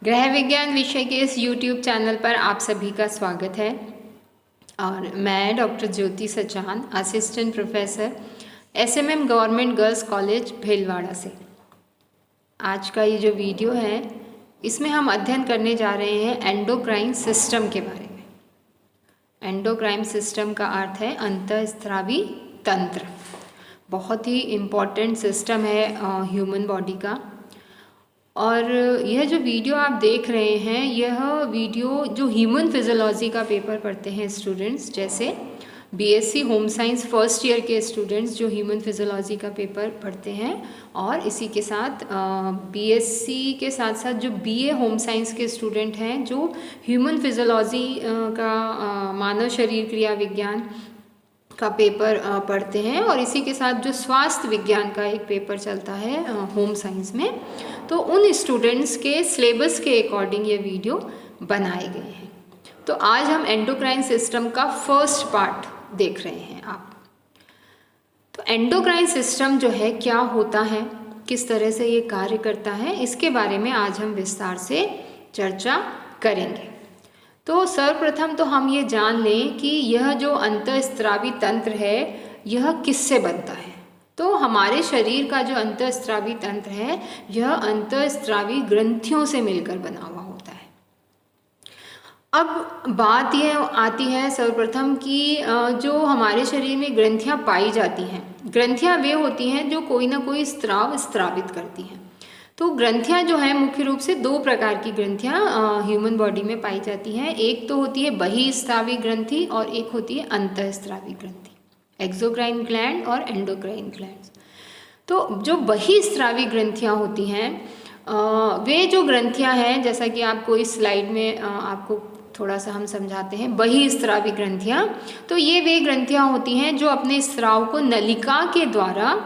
गृह विज्ञान विषय के इस YouTube चैनल पर आप सभी का स्वागत है। और मैं doctor Jyoti Sachan, assistant professor SMM government girls college Bhilwara से। आज का ये जो वीडियो है इसमें हम अध्ययन करने जा रहे हैं एंडोक्राइन सिस्टम के बारे में। एंडोक्राइन सिस्टम का अर्थ है अंतःस्रावी तंत्र। बहुत ही इम्पॉर्टेंट सिस्टम है ह्यूमन बॉडी का। और यह जो वीडियो आप देख रहे हैं, यह वीडियो जो ह्यूमन फिजियोलॉजी का पेपर पढ़ते हैं स्टूडेंट्स, जैसे BSc home science first year के स्टूडेंट्स जो ह्यूमन फिजियोलॉजी का पेपर पढ़ते हैं, और इसी के साथ BSc के साथ साथ जो BA होम साइंस के स्टूडेंट हैं जो ह्यूमन फिजियोलॉजी का मानव शरीर क्रिया विज्ञान का पेपर पढ़ते हैं, और इसी के साथ जो स्वास्थ्य विज्ञान का एक पेपर चलता है होम साइंस में, तो उन स्टूडेंट्स के सिलेबस के अकॉर्डिंग ये वीडियो बनाए गए हैं। तो आज हम एंडोक्राइन सिस्टम का फर्स्ट पार्ट देख रहे हैं आप। तो एंडोक्राइन सिस्टम जो है क्या होता है, किस तरह से ये कार्य करता है, इसके बारे में आज हम विस्तार से चर्चा करेंगे। तो सर्वप्रथम तो हम ये जान लें कि यह जो अंतःस्रावी तंत्र है यह किससे बनता है। तो हमारे शरीर का जो अंतःस्रावी तंत्र है यह अंतःस्रावी ग्रंथियों से मिलकर बना हुआ होता है। अब बात यह आती है सर्वप्रथम कि जो हमारे शरीर में ग्रंथियां पाई जाती हैं, ग्रंथियां वे होती हैं जो कोई ना कोई स्राव स्रावित करती हैं। तो ग्रंथियां जो हैं मुख्य रूप से दो प्रकार की ग्रंथियां ह्यूमन बॉडी में पाई जाती हैं। एक तो होती है बहिस्रावी ग्रंथि और एक होती है अंतःस्रावी ग्रंथि, एक्सोक्राइन ग्लैंड और एंडोक्राइन ग्लैंड। तो जो बहिस्रावी ग्रंथियां होती हैं वे जो ग्रंथियां हैं, जैसा कि आपको इस स्लाइड में आपको थोड़ा सा हम समझाते हैं बहिस्रावी ग्रंथियां, तो ये वे ग्रंथियां होती हैं जो अपने स्राव को नलिका के द्वारा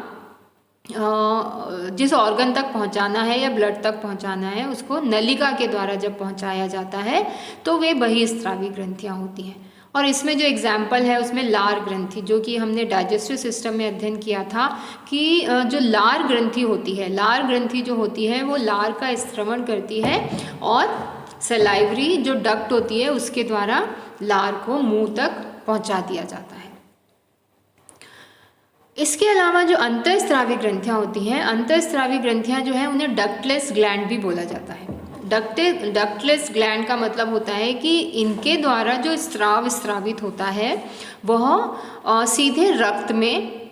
जिस ऑर्गन तक पहुंचाना है या ब्लड तक पहुंचाना है उसको नलिका के द्वारा जब पहुंचाया जाता है तो वे बहिस्रावी ग्रंथियां होती हैं। और इसमें जो एग्जाम्पल है उसमें लार ग्रंथि, जो कि हमने डाइजेस्टिव सिस्टम में अध्ययन किया था कि जो लार ग्रंथि होती है, लार ग्रंथि जो होती है वो लार का स्रवण करती है और सलाइवरी जो डक्ट होती है उसके द्वारा लार को मुंह तक पहुंचा दिया जाता है। इसके अलावा जो अंतःस्रावी ग्रंथियां होती हैं, अंतःस्रावी ग्रंथियां जो हैं उन्हें डक्टलेस ग्लैंड भी बोला जाता है। डक्टलेस ग्लैंड का मतलब होता है कि इनके द्वारा जो स्राव स्रावित होता है वह सीधे रक्त में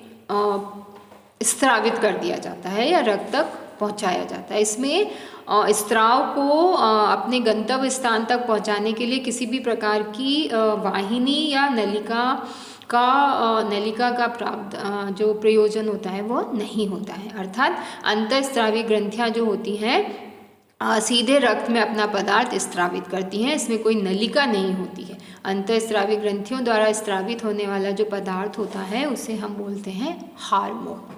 स्रावित कर दिया जाता है या रक्त तक पहुंचाया जाता है। इसमें स्राव को अपने गंतव्य स्थान तक पहुंचाने के लिए किसी भी प्रकार की वाहिनी या नलिका का प्राप्त जो प्रयोजन होता है वो नहीं होता है। अर्थात अंतःस्रावी ग्रंथियां जो होती हैं सीधे रक्त में अपना पदार्थ स्रावित करती हैं, इसमें कोई नलिका नहीं होती है। अंतःस्रावी ग्रंथियों द्वारा स्रावित होने वाला जो पदार्थ होता है उसे हम बोलते हैं हार्मोन।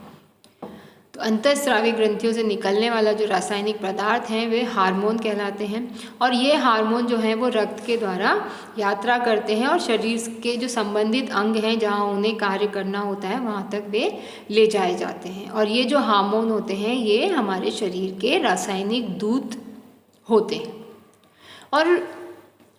तो अंतःस्रावी ग्रंथियों से निकलने वाला जो रासायनिक पदार्थ हैं वे हार्मोन कहलाते हैं, और ये हार्मोन जो हैं वो रक्त के द्वारा यात्रा करते हैं और शरीर के जो संबंधित अंग हैं जहाँ उन्हें कार्य करना होता है वहाँ तक वे ले जाए जाते हैं। और ये जो हार्मोन होते हैं ये हमारे शरीर के रासायनिक दूत होते हैं। और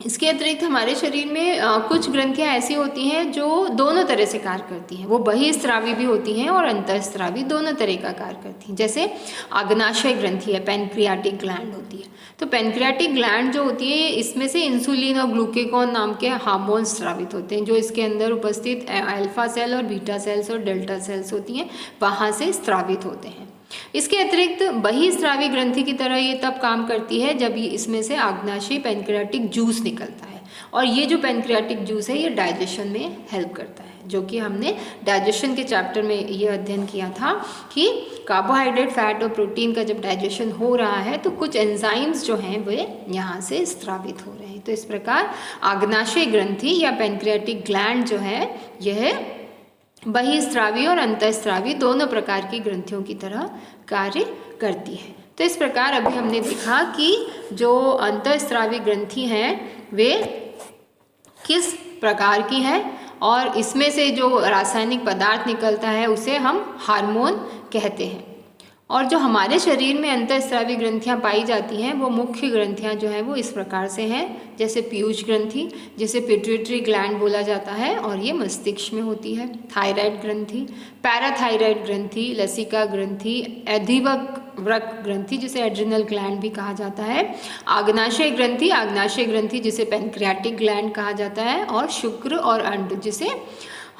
इसके अतिरिक्त हमारे शरीर में कुछ ग्रंथियां ऐसी होती हैं जो दोनों तरह से कार्य करती हैं। वो बहिस्रावी भी होती हैं और अंतःस्रावी दोनों तरह का कार्य करती हैं। जैसे अग्नाशय ग्रंथि है, पैनक्रियाटिक ग्लैंड होती है। तो पैनक्रियाटिक ग्लैंड जो होती है इसमें से इंसुलिन और ग्लूकेगॉन नाम के हार्मोन स्रावित होते हैं, जो इसके अंदर उपस्थित अल्फा सेल और बीटा सेल्स और डेल्टा सेल्स होती हैं वहाँ से स्रावित होते हैं। इसके अतिरिक्त बहिस्रावी ग्रंथि की तरह ये तब काम करती है जब इसमें से आग्नाशय पैनक्रियाटिक जूस निकलता है, और ये जो पैनक्रियाटिक जूस है ये डाइजेशन में हेल्प करता है, जो कि हमने डाइजेशन के चैप्टर में ये अध्ययन किया था कि कार्बोहाइड्रेट, फैट और प्रोटीन का जब डाइजेशन हो रहा है तो कुछ एंजाइम्स जो हैं वे यहाँ से स्रावित हो रहे हैं। तो इस प्रकार आग्नाशय ग्रंथि या पैनक्रियाटिक ग्लैंड जो है यह बहिस्रावी और अंतःस्रावी दोनों प्रकार की ग्रंथियों की तरह कार्य करती है। तो इस प्रकार अभी हमने देखा कि जो अंतःस्रावी ग्रंथि हैं वे किस प्रकार की हैं, और इसमें से जो रासायनिक पदार्थ निकलता है उसे हम हार्मोन कहते हैं। और जो हमारे शरीर में अंतःस्रावी ग्रंथियां पाई जाती हैं वो मुख्य ग्रंथियां जो है वो इस प्रकार से हैं, जैसे पीयूष ग्रंथि, जिसे पिट्यूटरी ग्लैंड बोला जाता है और ये मस्तिष्क में होती है। थायराइड ग्रंथि, पैराथायराइड ग्रंथि, लसिका ग्रंथि, अधिवृक्क ग्रंथि जिसे एड्रिनल ग्लैंड भी कहा जाता है, आग्नाशय ग्रंथि, आग्नाशय ग्रंथि जिसे पैनक्रियाटिक ग्लैंड कहा जाता है, और शुक्र और अंड जिसे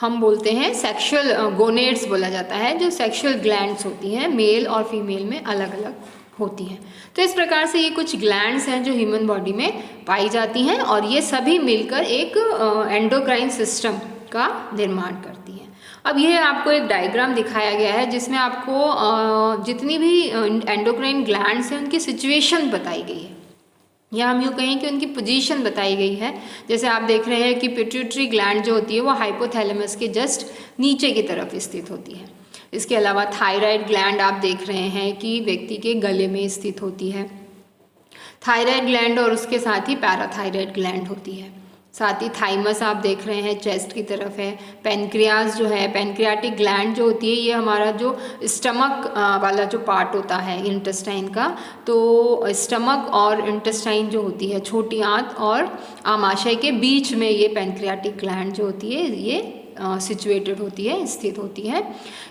हम बोलते हैं सेक्सुअल गोनेड्स बोला जाता है, जो सेक्सुअल ग्लैंड्स होती हैं, मेल और फीमेल में अलग अलग होती हैं। तो इस प्रकार से ये कुछ ग्लैंड्स हैं जो ह्यूमन बॉडी में पाई जाती हैं और ये सभी मिलकर एक एंडोक्राइन सिस्टम का निर्माण करती हैं। अब ये आपको एक डायग्राम दिखाया गया है जिसमें आपको जितनी भी एंडोक्राइन ग्लैंड्स हैं उनकी सिचुएशन बताई गई है, या हम यूँ कहें कि उनकी पोजीशन बताई गई है। जैसे आप देख रहे हैं कि पिट्यूटरी ग्लैंड जो होती है वो हाइपोथैलेमस के जस्ट नीचे की तरफ स्थित होती है। इसके अलावा थायराइड ग्लैंड आप देख रहे हैं कि व्यक्ति के गले में स्थित होती है। थायराइड ग्लैंड और उसके साथ ही पैराथायराइड ग्लैंड होती है। साथ ही थाइमस आप देख रहे हैं चेस्ट की तरफ है। पेनक्रियाज जो है, पेनक्रियाटिक ग्लैंड जो होती है, ये हमारा जो स्टमक वाला जो पार्ट होता है इंटेस्टाइन का, तो स्टमक और इंटेस्टाइन जो होती है, छोटी आंत और आमाशय के बीच में ये पेनक्रियाटिक ग्लैंड जो होती है ये सिचुएटेड होती है, स्थित होती है।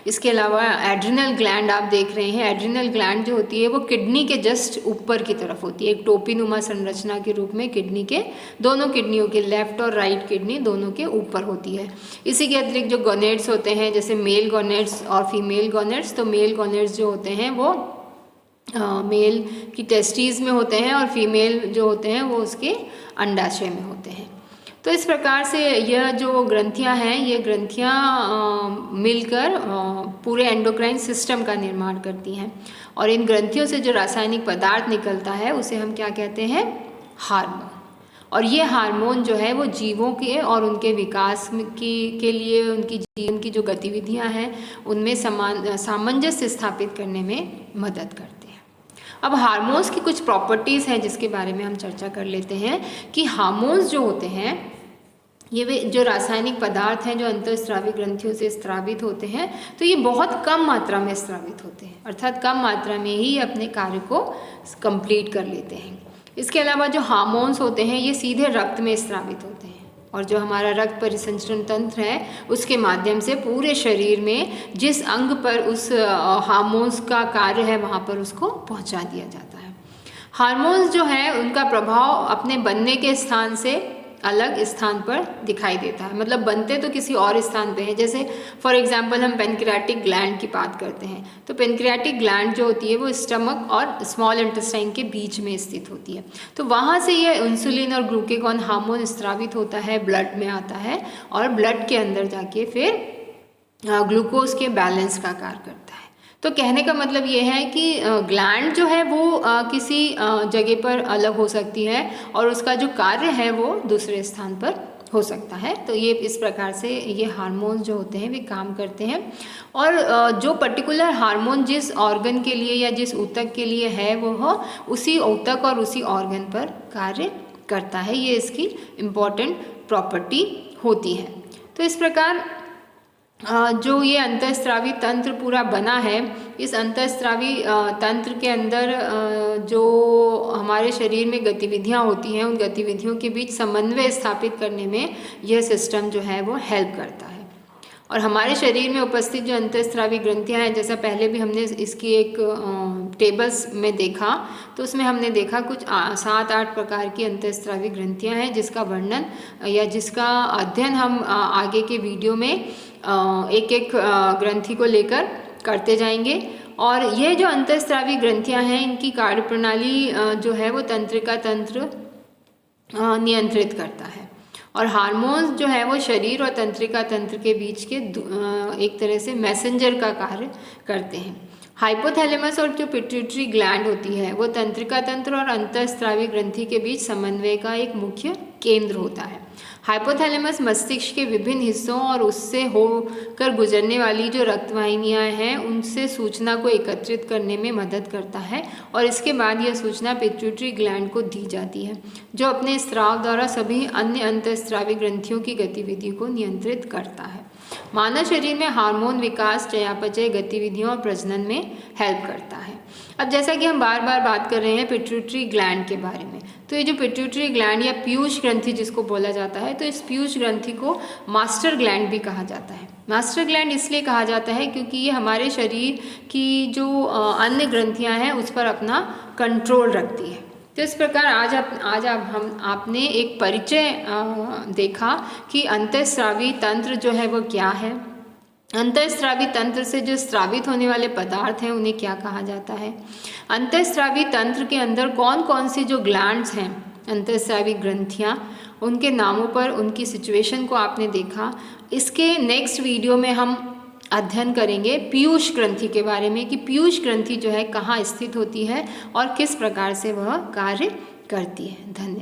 इसके अलावा एड्रिनल ग्लैंड आप देख रहे हैं। एड्रिनल ग्लैंड जो होती है वो किडनी के जस्ट ऊपर की तरफ होती है, एक टोपीनुमा संरचना के रूप में किडनी के दोनों किडनियों के लेफ्ट और राइट किडनी दोनों के ऊपर होती है। इसी के अतिरिक्त जो गोनेड्स होते हैं, जैसे मेल गोनेड्स और फीमेल गोनेड्स, तो मेल गोनेड्स जो होते हैं वो मेल की टेस्टीज में होते हैं और फीमेल जो होते हैं वो उसके अंडाशय में होते हैं। तो इस प्रकार से यह जो ग्रंथियां हैं, ये ग्रंथियां मिलकर पूरे एंडोक्राइन सिस्टम का निर्माण करती हैं और इन ग्रंथियों से जो रासायनिक पदार्थ निकलता है उसे हम क्या कहते हैं? हार्मोन। और ये हार्मोन जो है वो जीवों के और उनके विकास के लिए उनकी जीवन की जो गतिविधियां हैं उनमें सामंजस्य स्थापित करने में मदद करते हैं। अब हार्मोन्स की कुछ प्रॉपर्टीज़ हैं जिसके बारे में हम चर्चा कर लेते हैं कि हार्मोन्स जो होते हैं ये वे जो रासायनिक पदार्थ हैं जो अंतःस्रावी ग्रंथियों से स्रावित होते हैं, तो ये बहुत कम मात्रा में स्रावित होते हैं, अर्थात कम मात्रा में ही अपने कार्य को कंप्लीट कर लेते हैं। इसके अलावा जो हार्मोन्स होते हैं ये सीधे रक्त में स्रावित होते हैं और जो हमारा रक्त परिसंचरण तंत्र है उसके माध्यम से पूरे शरीर में जिस अंग पर उस हार्मोन्स का कार्य है वहाँ पर उसको पहुँचा दिया जाता है। हार्मोन्स जो है उनका प्रभाव अपने बनने के स्थान से अलग स्थान पर दिखाई देता है, मतलब बनते तो किसी और स्थान पे है। जैसे फॉर एग्जांपल हम पेनक्रियाटिक ग्लैंड की बात करते हैं, तो पेनक्रियाटिक ग्लैंड जो होती है वो स्टमक और स्मॉल इंटेस्टाइन के बीच में स्थित होती है। तो वहाँ से ये इंसुलिन और ग्लूकेगॉन हार्मोन स्रावित होता है, ब्लड में आता है और ब्लड के अंदर जाके फिर ग्लूकोज के बैलेंस का कार्य करता है। तो कहने का मतलब ये है कि ग्लैंड जो है वो किसी जगह पर अलग हो सकती है और उसका जो कार्य है वो दूसरे स्थान पर हो सकता है। तो ये इस प्रकार से ये हार्मोन्स जो होते हैं वे काम करते हैं और जो पर्टिकुलर हार्मोन जिस ऑर्गन के लिए या जिस ऊतक के लिए है वो उसी ऊतक और उसी ऑर्गन पर कार्य करता है। ये इसकी इम्पॉर्टेंट प्रॉपर्टी होती है। तो इस प्रकार जो ये अंतःस्रावी तंत्र पूरा बना है, इस अंतःस्रावी तंत्र के अंदर जो हमारे शरीर में गतिविधियाँ होती हैं उन गतिविधियों के बीच समन्वय स्थापित करने में यह सिस्टम जो है वो हेल्प करता है। और हमारे शरीर में उपस्थित जो अंतःस्रावी ग्रंथियाँ हैं, जैसा पहले भी हमने इसकी एक टेबल्स में देखा, तो उसमें हमने देखा कुछ 7-8 प्रकार की अंतःस्रावी ग्रंथियाँ हैं जिसका वर्णन या जिसका अध्ययन हम आगे के वीडियो में एक एक ग्रंथि को लेकर करते जाएंगे। और ये जो अंतःस्रावी ग्रंथियाँ हैं इनकी कार्यप्रणाली जो है वो तंत्रिका तंत्र नियंत्रित करता है और हार्मोन्स जो है वो शरीर और तंत्रिका तंत्र के बीच के एक तरह से मैसेंजर का कार्य करते हैं। हाइपोथैलेमस और जो पिट्यूटरी ग्लैंड होती है वो तंत्रिका तंत्र और अंतःस्रावी ग्रंथि के बीच समन्वय का एक मुख्य केंद्र होता है। हाइपोथैलेमस मस्तिष्क के विभिन्न हिस्सों और उससे होकर गुजरने वाली जो रक्तवाहिनियाँ हैं उनसे सूचना को एकत्रित करने में मदद करता है और इसके बाद यह सूचना पिट्यूटरी ग्लैंड को दी जाती है जो अपने स्राव द्वारा सभी अन्य अंतःस्रावी ग्रंथियों की गतिविधि को नियंत्रित करता है। मानव शरीर में हार्मोन विकास, चयापचय गतिविधियों और प्रजनन में हेल्प करता है। अब जैसा कि हम बार बार बात कर रहे हैं पिट्यूटरी ग्लैंड के बारे में, तो ये जो पिट्यूटरी ग्लैंड या पीयूष ग्रंथि जिसको बोला जाता है, तो इस पीयूष ग्रंथि को मास्टर ग्लैंड भी कहा जाता है। मास्टर ग्लैंड इसलिए कहा जाता है क्योंकि ये हमारे शरीर की जो अन्य ग्रंथियां हैं उस पर अपना कंट्रोल रखती है। तो इस प्रकार आज आपने एक परिचय देखा कि अंतःस्रावी तंत्र जो है वो क्या है, अंतःस्रावी तंत्र से जो स्रावित होने वाले पदार्थ हैं उन्हें क्या कहा जाता है, अंतःस्रावी तंत्र के अंदर कौन कौन सी जो ग्लैंड्स हैं, अंतःस्रावी ग्रंथियाँ, उनके नामों पर उनकी सिचुएशन को आपने देखा। इसके नेक्स्ट वीडियो में हम अध्ययन करेंगे पीयूष ग्रंथि के बारे में कि पीयूष ग्रंथि जो है कहाँ स्थित होती है और किस प्रकार से वह कार्य करती है। धन्यवाद।